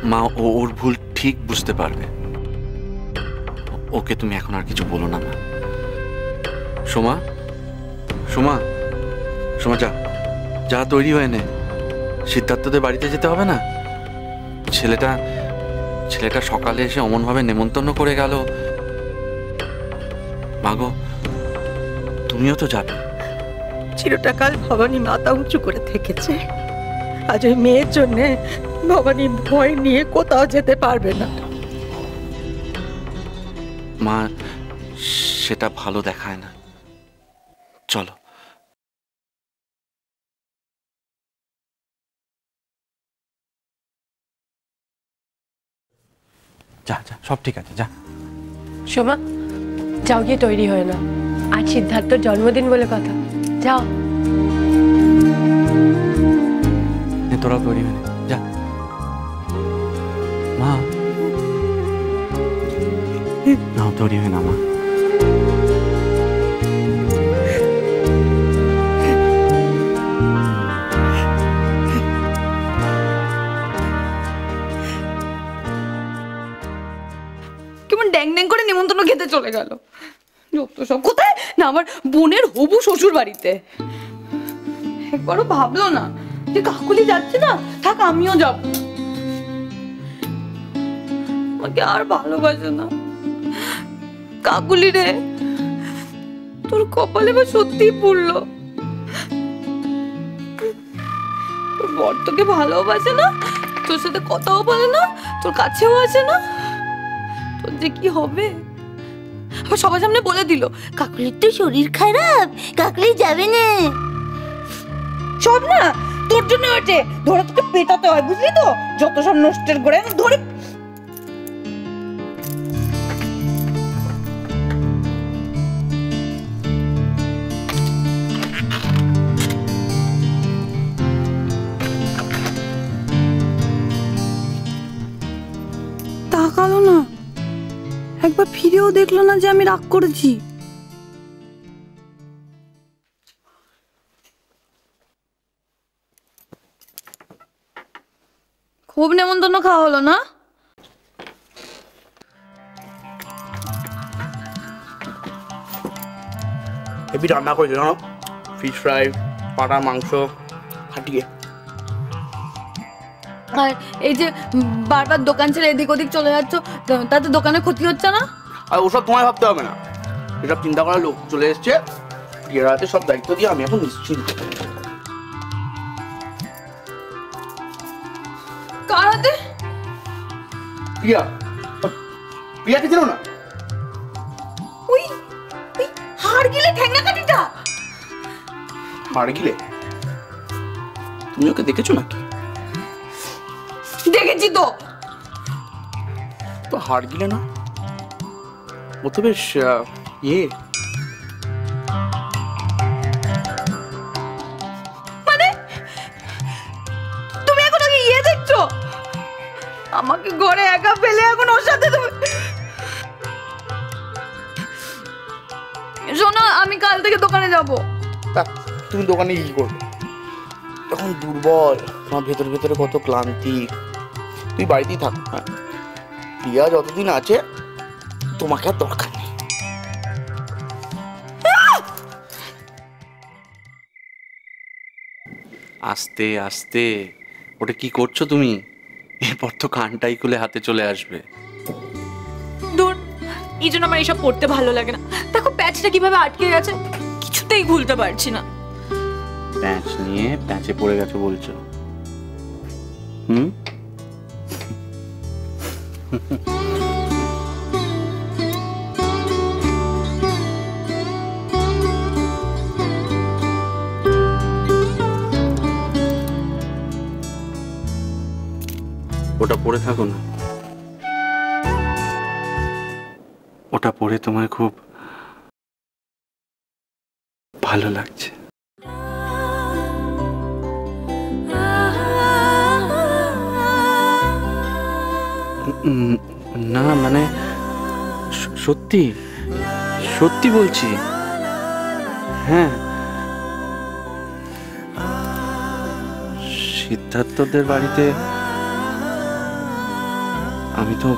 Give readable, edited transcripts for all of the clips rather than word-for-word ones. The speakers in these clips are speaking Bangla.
মা ওর ভুল ঠিক বুঝতে পারবে। ওকে তুমি এখন আর কিছু বলো না মা। সোমা, সোমা, সোমা, যা যা তৈরি হয়ে নে, সিদ্ধার্থদের বাড়িতে যেতে হবে না? ছেলেটা সকালে এসে অমনভাবে নেমন্তন্ন করে গেল। মাগো, তুমিও তো যাবে। চিরটাকাল ভবানী মাথা উঁচু করে থেকেছে, আজ ওই মেয়ের জন্য ভবানী ভয় নিয়ে কোথাও যেতে পারবে না। মা, সেটা ভালো দেখায় না। চলো। যা যা, সব ঠিক আছে, যা। সোমা, যাও গিয়ে তৈরি হয়ে না, আজ সিদ্ধার্থর জন্মদিন বলে কথা। যাও। তোরাও তৈরি হয়ে নে, যা। মা, নাও তৈরি হয়ে না মা। কেমন ড্যাং ড্যাং করে নিমন্ত্রণ খেতে চলে গেল। যত সব। কোথায় না আমার বোনের হবু শ্বশুর বাড়িতে। একবারও ভাবলো না যে কাকুলি যাচ্ছে না, থাক আমিও যাব। আমাকে আর ভালোবাসে না। কাকুলি রে, তোর কপালে বা সত্যি পড়লো। তোর বর তোকে ভালোবাসে না, তোর সাথে কথাও বলে না, তোর কাছেও আসে না। তোর যে কি হবে। আবার সবার সামনে বলে দিল কাকুলির তো শরীর খারাপ, কাকুলি যাবে না। সব না তোর জন্য হয়েছে, ধরে তোকে পেটাতে হয়, বুঝলি তো? যত সব নষ্টের করে ধরে। তাকালো না, একবার ফিরেও দেখলো না যে আমি রাগ করেছি। খুব নেমন্তন্ন খাওয়া হলো না? হেভি রান্না করেছে জানো, ফিশ ফ্রাই, পাটা মাংস, ফাটিয়ে। আর এই যে বারবার দোকান ছেড়ে এদিক ওদিক চলে যাচ্ছ, তাতে দোকানে ক্ষতি হচ্ছে না? আর ওসব তোমায় ভাবতে হবে না, এসব চিন্তা করার লোক চলে এসছে। প্রিয়ার হাতে সব দায়িত্ব দিয়ে আমি এখন নিশ্চিন্ত। কার হাতে? প্রিয়া, প্রিয়াকে চেনো না? ওই হাড় গিলে ঠ্যাংনা কাটিটা। হাড় গিলে? তুমি ওকে দেখেছো নাকি? দেখেছি তো। তো হাড় গিলে না, ও তো বেশ ইয়ে। মানে তুমি এখন ওকে ইয়ে দেখছো? আমাকে ঘরে একা ফেলে এখন ওর সাথে তুমি। শোনো, আমি কাল থেকে দোকানে যাবো। তুমি দোকানে কি করবে? তখন দুর্বল, তোমার ভেতরে ভেতরে কত ক্লান্তি। তুই বাড়িতেই থাক। হ্যাঁ, প্রিয়া যতদিন আছে তোমাকে আর দরকার নেই। আস্তে আস্তে, ওটা কি করছো তুমি? এরপর তো কানটাই খুলে হাতে চলে আসবে। দূর, এই জন্য আমার এইসব পড়তে ভালো লাগে না। দেখো প্যাচটা কিভাবে আটকে গেছে, কিছুতেই খুলতে পারছি না। প্যাঁচ নিয়ে প্যাঁচে পড়ে গেছো বলছো? হুম, ওটা পড়ে থাকো না, ওটা পড়ে তোমার খুব ভালো লাগছে। না মানে সত্যি সত্যি বলছি। হ্যাঁ, সিদ্ধার্থদের বাড়িতে আমি তো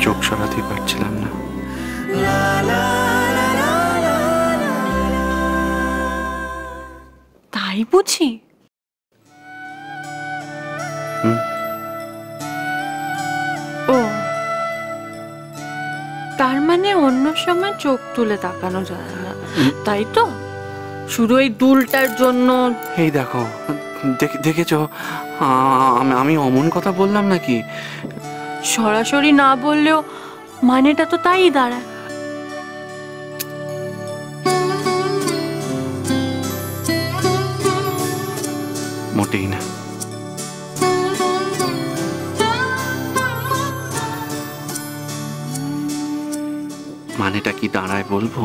চোখ সরাতেই পারছিলাম না। তাই বুঝি? ও, তার মানে অন্য সময় চোখ তুলে তাকানো যায় না, তাই তো? শুধু এই দুলটার জন্য? এই দেখো, দেখেছো আমি অমন কথা বললাম নাকি? সরাসরি না বললেও মানেটা তো তাই দাঁড়ায়। মোটেই না। মানেটা কি দাঁড়ায় বলবো?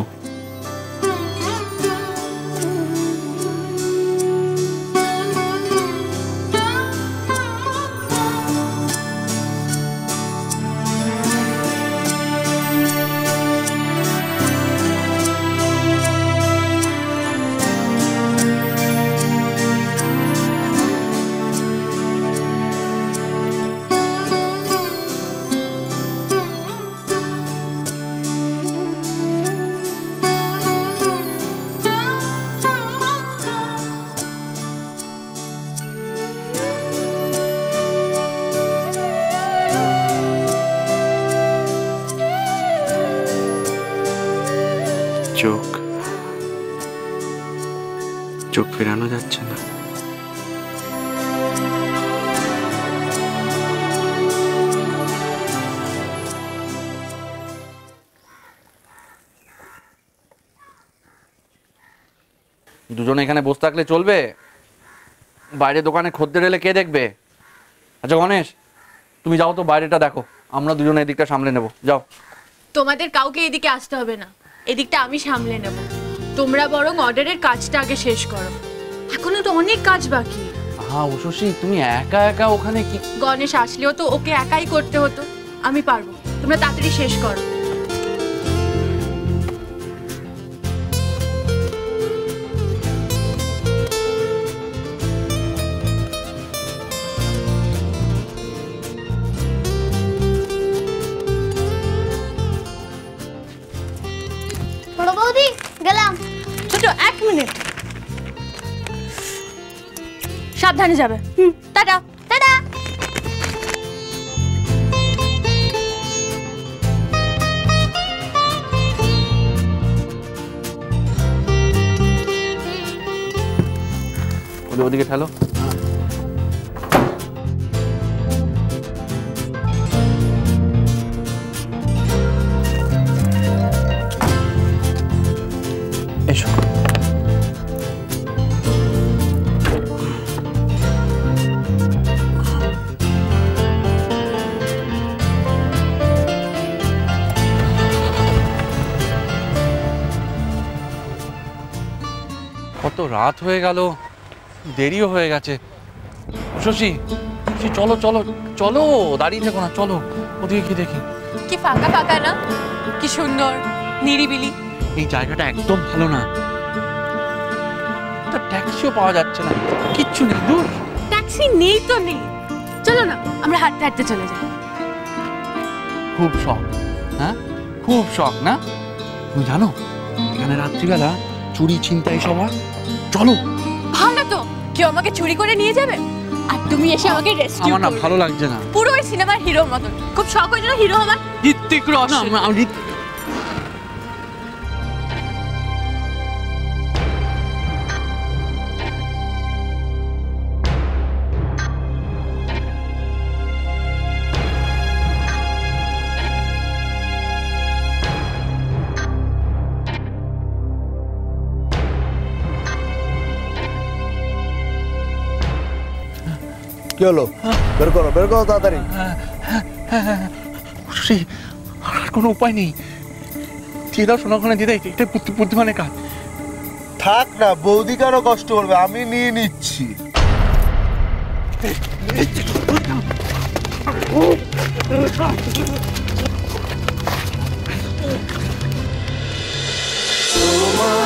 চোখ ফেরানো যাচ্ছে না। দুজনে এখানে বসে থাকলে চলবে? বাইরে দোকানে খদ্দের এলে কে দেখবে? আচ্ছা গণেশ, তুমি যাও তো, বাইরেটা দেখো, আমরা দুজনে এদিকটা সামলে নেব। যাও। তোমাদের কাউকে এদিকে আসতে হবে না, এদিকটা আমি সামলে নেব। তোমরা বরং অর্ডারের কাজটা আগে শেষ করো, এখনো তো অনেক কাজ বাকি। হ্যাঁ উষসী, তুমি একা একা ওখানে কি? গণেশ আসলেও তো ওকে একাই করতে হতো, আমি পারবো। তোমরা তাড়াতাড়ি শেষ করো। বড় বৌদি গেলাম। ছোট, 1 মিনিট, সাবধানে যাবে। Tata tata. ওদিকে ঠেলো। এসো। কত রাত হয়ে গেল, দেরিও হয়ে গেছে। শশী, চলো চলো চলো, দাঁড়িয়ে থেকো না, চলো ওদিকে কি দেখি। কি ফাঁকা ফাঁকা না, কি সুন্দর নিরিবিলি। এই জায়গাটা একদম ভালো না, ট্যাক্সিও পাওয়া যাচ্ছে না, কিচ্ছু নেই। দূর, ট্যাক্সি নেই তো নেই, চলো না আমরা হাঁটতে হাঁটতে চলে যাই। খুব শখ, হ্যাঁ খুব শখ না? তুমি জানো এখানে রাত্রিবেলা চুরি ছিনতাই সব হয়। চলো। ভালো তো, কেউ আমাকে চুরি করে নিয়ে যাবে আর তুমি এসে আমাকে রেস্কিউ আমার না করবে। ভালো লাগছে না। পুরো ওই সিনেমার হিরোর মতন, খুব শখ হয়েছিল হিরো হবার। ঋত্বিক রোশন। কি হলো? বের করো তাড়াতাড়ি। আর কোনো উপায় নেই, দিয়ে দাও সোনা, ওখানে দিয়ে দেয়, এটা বুদ্ধিমানের কাজ। থাক না, বৌদি কেন কষ্ট করবে, আমি নিয়ে নিচ্ছি। তোমার